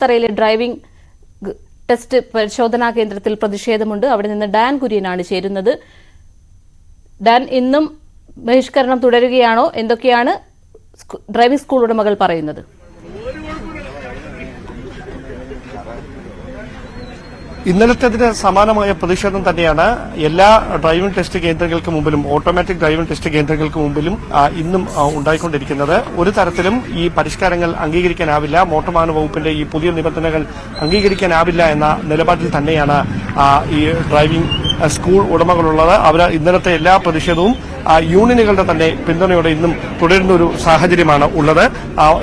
തറയിലെ driving test പരിശോധനാ കേന്ദ്രത്തിൽ പ്രതിഷേധമുണ്ട്. അവിടെ നിന്ന് ഡാൻ കുര്യനാണ് ചേരുന്നത്. ഡാൻ, ഇന്നും ബഹിഷ്കരണം തുടരുകയാണോ? എന്തൊക്കെയാണ് ഡ്രൈവിംഗ് സ്കൂൾ ഉടമകൾ പറയുന്നത്? ഇന്നലത്തേതിന് സമാനമായ പ്രതിഷേധം തന്നെയാണ് എല്ലാ ഡ്രൈവിംഗ് ടെസ്റ്റ് കേന്ദ്രങ്ങൾക്ക് മുമ്പിലും, ഓട്ടോമാറ്റിക് ഡ്രൈവിംഗ് ടെസ്റ്റ് കേന്ദ്രങ്ങൾക്ക് മുമ്പിലും ഇന്നും ഉണ്ടായിക്കൊണ്ടിരിക്കുന്നത്. ഒരു തരത്തിലും ഈ പരിഷ്കാരങ്ങൾ അംഗീകരിക്കാനാവില്ല, മോട്ടോർ വാഹന വകുപ്പിന്റെ ഈ പുതിയ നിബന്ധനകൾ അംഗീകരിക്കാനാവില്ല എന്ന നിലപാടിൽ തന്നെയാണ് ഈ ഡ്രൈവിംഗ് സ്കൂൾ ഉടമകളുള്ളത്. അവർ ഇന്നലത്തെ എല്ലാ പ്രതിഷേധവും യൂണിയനുകളുടെ തന്നെ പിന്തുണയോടെ ഇന്നും തുടരുന്ന ഒരു സാഹചര്യമാണ് ഉള്ളത്.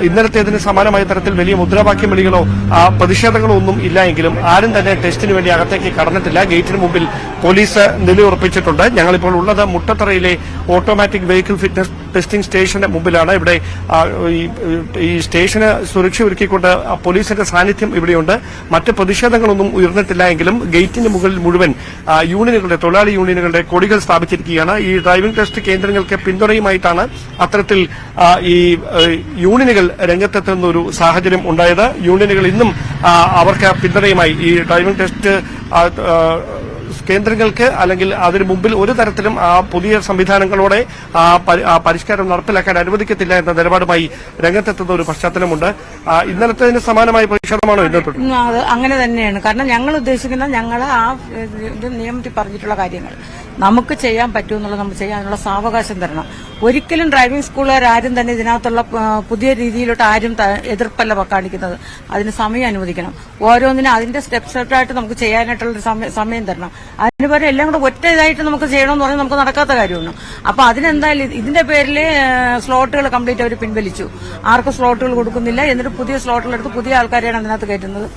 ഇന്നലത്തേതിന് സമാനമായ തരത്തിൽ വലിയ മുദ്രാവാക്യം വിളികളോ പ്രതിഷേധങ്ങളോ ഒന്നും ഇല്ല എങ്കിലും ആരും തന്നെ ടെസ്റ്റിന് വേണ്ടി അകത്തേക്ക് കടന്നിട്ടില്ല. ഗേറ്റിന് മുമ്പിൽ പോലീസ് നിലയുറപ്പിച്ചിട്ടുണ്ട്. ഞങ്ങളിപ്പോൾ ഉള്ളത് മുട്ടത്തറയിലെ ഓട്ടോമാറ്റിക് വെഹിക്കിൾ ഫിറ്റ്നസ് ടെസ്റ്റിംഗ് സ്റ്റേഷന്റെ മുമ്പിലാണ്. ഇവിടെ ഈ സ്റ്റേഷന് സുരക്ഷ ഒരുക്കിക്കൊണ്ട് പോലീസിന്റെ സാന്നിധ്യം ഇവിടെയുണ്ട്. മറ്റ് പ്രതിഷേധങ്ങളൊന്നും ഉയർന്നിട്ടില്ല എങ്കിലും ഗേറ്റിന് മുകളിൽ മുഴുവൻ യൂണിയനുകളുടെ, തൊഴിലാളി യൂണിയനുകളുടെ കൊടികൾ സ്ഥാപിച്ചിരിക്കുകയാണ്. ഈ ഡ്രൈവിംഗ് ടെസ്റ്റ് കേന്ദ്രങ്ങൾക്ക് പിന്തുണയുമായിട്ടാണ് അത്തരത്തിൽ ഈ യൂണിയനുകൾ രംഗത്തെത്തുന്ന ഒരു സാഹചര്യം ഉണ്ടായത്. യൂണിയനുകൾ ഇന്നും അവർക്ക് പിന്തുണയുമായി ഈ ഡ്രൈവിംഗ് ടെസ്റ്റ് കേന്ദ്രങ്ങൾക്ക് അല്ലെങ്കിൽ അതിനു മുമ്പിൽ ഒരു തരത്തിലും പുതിയ സംവിധാനങ്ങളോടെ പരിഷ്കാരം നടപ്പിലാക്കാൻ അനുവദിക്കത്തില്ല എന്ന നിലപാടുമായി രംഗത്തെത്തുന്ന ഒരു പശ്ചാത്തലമുണ്ട്. ഇന്നലത്തെ സമാനമായ പ്രതിഷേധമാണോ ഇന്നത്തെ? അങ്ങനെ തന്നെയാണ്. കാരണം ഞങ്ങൾ ഉദ്ദേശിക്കുന്ന നിയമത്തിൽ പറഞ്ഞിട്ടുള്ള കാര്യങ്ങൾ നമുക്ക് ചെയ്യാൻ പറ്റുമെന്നുള്ളത് നമുക്ക് ചെയ്യാനുള്ള സാവകാശം തരണം. ഒരിക്കലും ഡ്രൈവിംഗ് സ്കൂളുകാർ ആരും തന്നെ ഇതിനകത്തുള്ള പുതിയ രീതിയിലോട്ട് ആരും എതിർപ്പല്ല കാണിക്കുന്നത്. അതിന് സമയം അനുവദിക്കണം. ഓരോന്നിനും അതിന്റെ സ്റ്റെപ്പായിട്ട് നമുക്ക് ചെയ്യാനായിട്ടുള്ള സമയം തരണം. അതിന് പകരം എല്ലാം കൂടെ ഒറ്റ ഇതായിട്ട് നമുക്ക് ചെയ്യണമെന്ന് പറഞ്ഞാൽ നമുക്ക് നടക്കാത്ത കാര്യമാണ്. അപ്പൊ അതിനെന്തായാലും ഇതിന്റെ പേരിൽ സ്ലോട്ടുകൾ കംപ്ലീറ്റ് അവർ പിൻവലിച്ചു. ആർക്കും സ്ലോട്ടുകൾ കൊടുക്കുന്നില്ല. എന്നിട്ട് പുതിയ സ്ലോട്ടുകളെടുത്ത് പുതിയ ആൾക്കാരെയാണ് അതിനകത്ത് കയറ്റുന്നത്.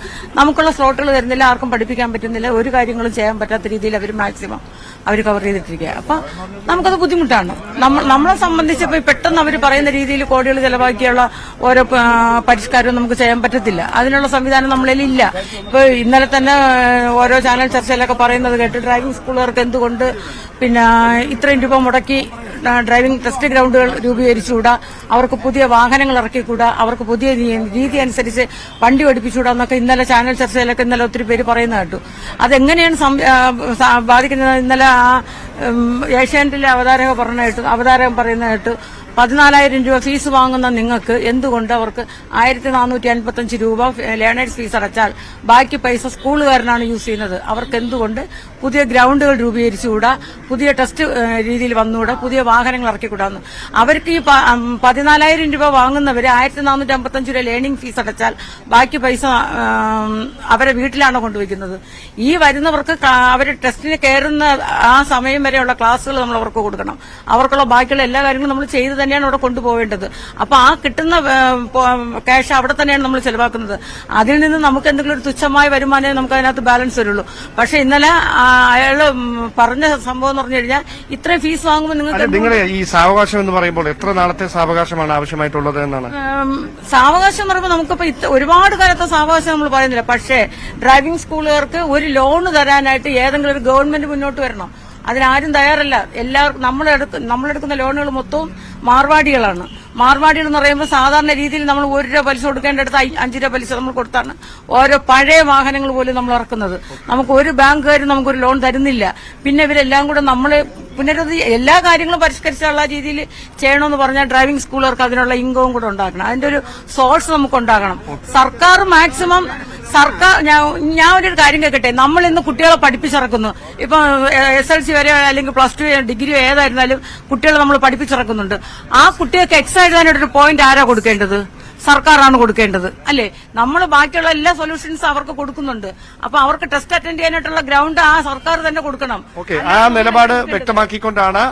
നമുക്കുള്ള സ്ലോട്ടുകൾ തരുന്നില്ല, ആർക്കും പഠിപ്പിക്കാൻ പറ്റുന്നില്ല, ഒരു കാര്യങ്ങളും ചെയ്യാൻ പറ്റാത്ത രീതിയിൽ അവർ മാക്സിമം അവർ കവർ ചെയ്തിട്ടിരിക്കുക. അപ്പൊ നമുക്കത് ബുദ്ധിമുട്ടാണ്. നമ്മളെ സംബന്ധിച്ച് ഇപ്പൊ പെട്ടെന്ന് അവർ പറയുന്ന രീതിയിൽ കോടികൾ ചെലവാക്കിയുള്ള ഓരോ പരിഷ്കാരവും നമുക്ക് ചെയ്യാൻ പറ്റത്തില്ല. അതിനുള്ള സംവിധാനം നമ്മളിൽ ഇല്ല. ഇപ്പൊ ഇന്നലെ തന്നെ ഓരോ ചാനൽ ചർച്ചയിലൊക്കെ പറയുന്നത് കേട്ട് ഡ്രൈവിംഗ് സ്കൂളുകാർക്ക് എന്തുകൊണ്ട് ഇത്രയും രൂപ മുടക്കി ഡ്രൈവിംഗ് ടെസ്റ്റ് ഗ്രൗണ്ടുകൾ രൂപീകരിച്ചുകൂടാ, അവർക്ക് പുതിയ വാഹനങ്ങൾ ഇറക്കിക്കൂടാ, അവർക്ക് പുതിയ രീതി അനുസരിച്ച് വണ്ടി പഠിപ്പിച്ചുകൂടാ എന്നൊക്കെ ഇന്നലെ ചാനൽ ചർച്ചയിലൊക്കെ ഇന്നലെ ഒത്തിരി പേര് പറയുന്നത് കേട്ടു. അതെങ്ങനെയാണ് ബാധിക്കുന്നത്? ഇന്നലെ ഏഷ്യാനെറ്റിലെ അവതാരകം പറയുന്ന കേട്ടു 14,000 രൂപ ഫീസ് വാങ്ങുന്ന നിങ്ങൾക്ക് എന്തുകൊണ്ട് അവർക്ക് 1,455 രൂപ ലേണേഴ്സ് ഫീസ് അടച്ചാൽ ബാക്കി പൈസ സ്കൂളുകാരനാണ് യൂസ് ചെയ്യുന്നത്. അവർക്ക് എന്തുകൊണ്ട് പുതിയ ഗ്രൗണ്ടുകൾ രൂപീകരിച്ചുകൂടാ, പുതിയ ടെസ്റ്റ് രീതിയിൽ വന്നുകൂടാ, പുതിയ വാഹനങ്ങൾ ഇറക്കിക്കൂടാന്ന്? അവർക്ക് ഈ 14,000 രൂപ വാങ്ങുന്നവര് 1,455 രൂപ ലേണിംഗ് ഫീസ് അടച്ചാൽ ബാക്കി പൈസ അവരെ വീട്ടിലാണ് കൊണ്ടുവയ്ക്കുന്നത്. ഈ വരുന്നവർക്ക് അവര് ടെസ്റ്റിന് കയറുന്ന ആ സമയം വരെയുള്ള ക്ലാസ്സുകൾ നമ്മൾ അവർക്ക് കൊടുക്കണം. അവർക്കുള്ള ബാക്കിയുള്ള എല്ലാ കാര്യങ്ങളും നമ്മൾ ചെയ്ത് തന്നെയാണ് അവിടെ കൊണ്ടുപോകേണ്ടത്. അപ്പൊ ആ കിട്ടുന്ന ക്യാഷ് അവിടെ തന്നെയാണ് നമ്മൾ ചെലവാക്കുന്നത്. അതിൽ നിന്ന് നമുക്ക് എന്തെങ്കിലും ഒരു തുച്ഛമായ വരുമാനമേ നമുക്ക് അതിനകത്ത് ബാലൻസ് വരുള്ളൂ. പക്ഷെ ഇന്നലെ അയാള് പറഞ്ഞ സംഭവം എന്ന് പറഞ്ഞു കഴിഞ്ഞാൽ ഇത്രയും ഫീസ് വാങ്ങുമ്പോൾ നിങ്ങളെ ഈ സാവകാശം എന്ന് പറയുമ്പോൾ എത്ര നാളത്തെ സാവകാശമാണ് ആവശ്യമായിട്ടുള്ളത് എന്നാണ്? സാവകാശം എന്ന് പറയുമ്പോൾ നമുക്കിപ്പോ ഒരുപാട് കാലത്തെ സാവകാശം നമ്മൾ പറയുന്നില്ല. പക്ഷേ ഡ്രൈവിംഗ് സ്കൂളുകാർക്ക് ഒരു ലോൺ തരാനായിട്ട് ഏതെങ്കിലും ഒരു ഗവൺമെന്റ് മുന്നോട്ട് വരണം. അതിനാരും തയ്യാറല്ല. എല്ലാവർക്കും നമ്മളെടുക്കുന്ന ലോണുകൾ മൊത്തവും മാർവാടികളാണ്. മാർവാടികൾ എന്ന് പറയുമ്പോൾ സാധാരണ രീതിയിൽ നമ്മൾ 1 രൂപ പലിശ കൊടുക്കേണ്ടടുത്ത് 5 രൂപ പലിശ നമ്മൾ കൊടുത്താണ് ഓരോ പഴയ വാഹനങ്ങൾ പോലും നമ്മൾ ഇറക്കുന്നത്. നമുക്ക് ഒരു ബാങ്കുകാരും നമുക്കൊരു ലോൺ തരുന്നില്ല. പിന്നെ ഇവരെല്ലാം കൂടെ നമ്മൾ എല്ലാ കാര്യങ്ങളും പരിഷ്കരിച്ചുള്ള രീതിയിൽ ചെയ്യണമെന്ന് പറഞ്ഞാൽ ഡ്രൈവിംഗ് സ്കൂളുകാർക്ക് അതിനുള്ള ഇൻകവും കൂടെ ഉണ്ടാക്കണം. അതിന്റെ ഒരു സോഴ്സ് നമുക്ക് ഉണ്ടാകണം. സർക്കാർ മാക്സിമം ഞാൻ ഒരു കാര്യം കേൾക്കട്ടെ, നമ്മൾ ഇന്ന് കുട്ടികളെ പഠിപ്പിച്ചിറക്കുന്നു. ഇപ്പൊ SLC വരെ അല്ലെങ്കിൽ +2 ഡിഗ്രി ഏതായിരുന്നാലും കുട്ടികളെ നമ്മൾ പഠിപ്പിച്ചിറക്കുന്നുണ്ട്. ആ കുട്ടികൾക്ക് എക്സാം എഴുതാനായിട്ടൊരു പോയിന്റ് ആരാ കൊടുക്കേണ്ടത്? സർക്കാരാണ് കൊടുക്കേണ്ടത്, അല്ലേ? നമ്മൾ ബാക്കിയുള്ള എല്ലാ സൊല്യൂഷൻസും അവർക്ക് കൊടുക്കുന്നുണ്ട്. അപ്പൊ അവർക്ക് ടെസ്റ്റ് അറ്റൻഡ് ചെയ്യാനായിട്ടുള്ള ഗ്രൗണ്ട് ആ സർക്കാർ തന്നെ കൊടുക്കണം. ആ നിലപാട് വ്യക്തമാക്കിക്കൊണ്ടാണ്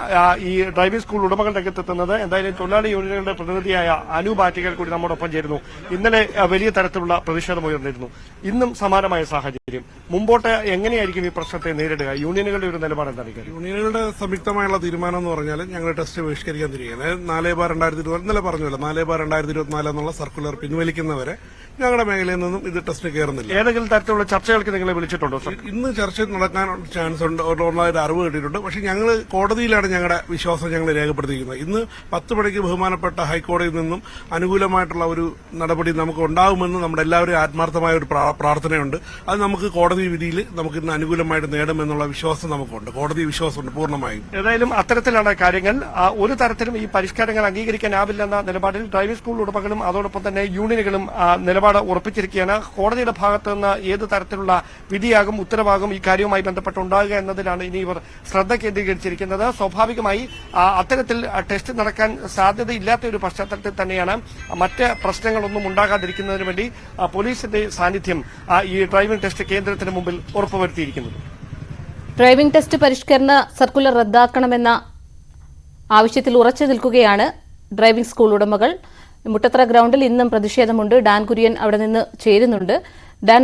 ഈ ഡ്രൈവിംഗ് സ്കൂൾ ഉടമകൾ രംഗത്തെത്തുന്നത്. എന്തായാലും തൊഴിലാളി യൂണിയനുകളുടെ പ്രതിനിധിയായ അനു ബാറ്റിക്കൽ കൂടി നമ്മോടൊപ്പം ചേരുന്നു. ഇന്നലെ വലിയ തരത്തിലുള്ള പ്രതിഷേധം ഉയർന്നിരുന്നു. ഇന്നും സമാനമായ സാഹചര്യം. മുമ്പോട്ട് എങ്ങനെയായിരിക്കും ഈ പ്രശ്നത്തെ നേരിടുക? യൂണിയനുകളുടെ ഒരു നിലപാട് എന്തായിരിക്കും? യൂണിയനുകളുടെ സംയുക്തമായുള്ള തീരുമാനം എന്ന് പറഞ്ഞാൽ ഞങ്ങൾ ടെസ്റ്റ് ബഹിഷ്കരിക്കാൻ തിരികെ 4/2024 ഇന്നലെ പറഞ്ഞല്ലോ 4/2024 എന്നുള്ള സർക്കുലർ പിൻവലിക്കുന്നവരെ ഞങ്ങളുടെ മേഖലയിൽ നിന്നും ഇത് ടെസ്റ്റിന് കയറുന്നില്ല. ഏതെങ്കിലും തരത്തിലുള്ള ചർച്ചകൾക്ക് നിങ്ങളെ വിളിച്ചിട്ടുണ്ടോ സർ? ഇന്ന് ചർച്ച നടക്കാൻ ചാൻസ് ഉണ്ട്, ഉള്ളതായിട്ട് അറിവ് കിട്ടിയിട്ടുണ്ട്. പക്ഷേ ഞങ്ങൾ കോടതിയിലാണ് ഞങ്ങളുടെ വിശ്വാസം ഞങ്ങൾ രേഖപ്പെടുത്തിയിരിക്കുന്നത്. ഇന്ന് 10 മണിക്ക് ബഹുമാനപ്പെട്ട ഹൈക്കോടതിയിൽ നിന്നും അനുകൂലമായിട്ടുള്ള ഒരു നടപടി നമുക്ക് ഉണ്ടാകുമെന്ന് നമ്മുടെ എല്ലാവരും ആത്മാർത്ഥമായ ഒരു പ്രാർത്ഥനയുണ്ട്. അത് നമുക്ക് കോടതി വിധിയിൽ നമുക്ക് ഇന്ന് അനുകൂലമായിട്ട് നേടുമെന്നുള്ള വിശ്വാസം നമുക്കുണ്ട്. കോടതി വിശ്വാസമുണ്ട് പൂർണ്ണമായും. ഏതായാലും അത്തരത്തിലാണ് കാര്യങ്ങൾ. ഒരു തരത്തിലും ഈ പരിഷ്കാരങ്ങൾ അംഗീകരിക്കാനാവില്ലെന്ന നിലപാടിൽ ഡ്രൈവിംഗ് സ്കൂൾ ഉടമകളും അതോടൊപ്പം തന്നെ യൂണിയനുകളും നിലപാട് ഉറപ്പിച്ചിരിക്കുകയാണ്. കോടതിയുടെ ഭാഗത്ത് നിന്ന് ഏത് തരത്തിലുള്ള വിധിയാകും ഉത്തരവാകും ഈ കാര്യവുമായി ബന്ധപ്പെട്ടുണ്ടാകുക എന്നതിലാണ് ഇനി ഇവർ ശ്രദ്ധ കേന്ദ്രീകരിച്ചിരിക്കുന്നത്. സ്വാഭാവികമായി അത്തരത്തിൽ ടെസ്റ്റ് നടക്കാൻ സാധ്യതയില്ലാത്ത ഒരു പശ്ചാത്തലത്തിൽ തന്നെയാണ് മറ്റ് പ്രശ്നങ്ങളൊന്നും ഉണ്ടാകാതിരിക്കുന്നതിന് വേണ്ടി പോലീസിന്റെ സാന്നിധ്യം ഈ ഡ്രൈവിംഗ് ടെസ്റ്റ് കേന്ദ്രത്തിന് മുമ്പിൽ ഉറപ്പുവരുത്തിയിരിക്കുന്നത്. ഡ്രൈവിംഗ് ടെസ്റ്റ് പരിഷ്കരണ സർക്കുലർ റദ്ദാക്കണമെന്ന ആവശ്യത്തിൽ ഉറച്ചു നിൽക്കുകയാണ് ഡ്രൈവിംഗ് സ്കൂൾ ഉടമകൾ. മുട്ടത്തറ ഗ്രൌണ്ടിൽ ഇന്നും പ്രതിഷേധമുണ്ട്. ഡാൻ കുര്യൻ അവിടെ നിന്ന് ചേരുന്നുണ്ട്. ഡാൻ,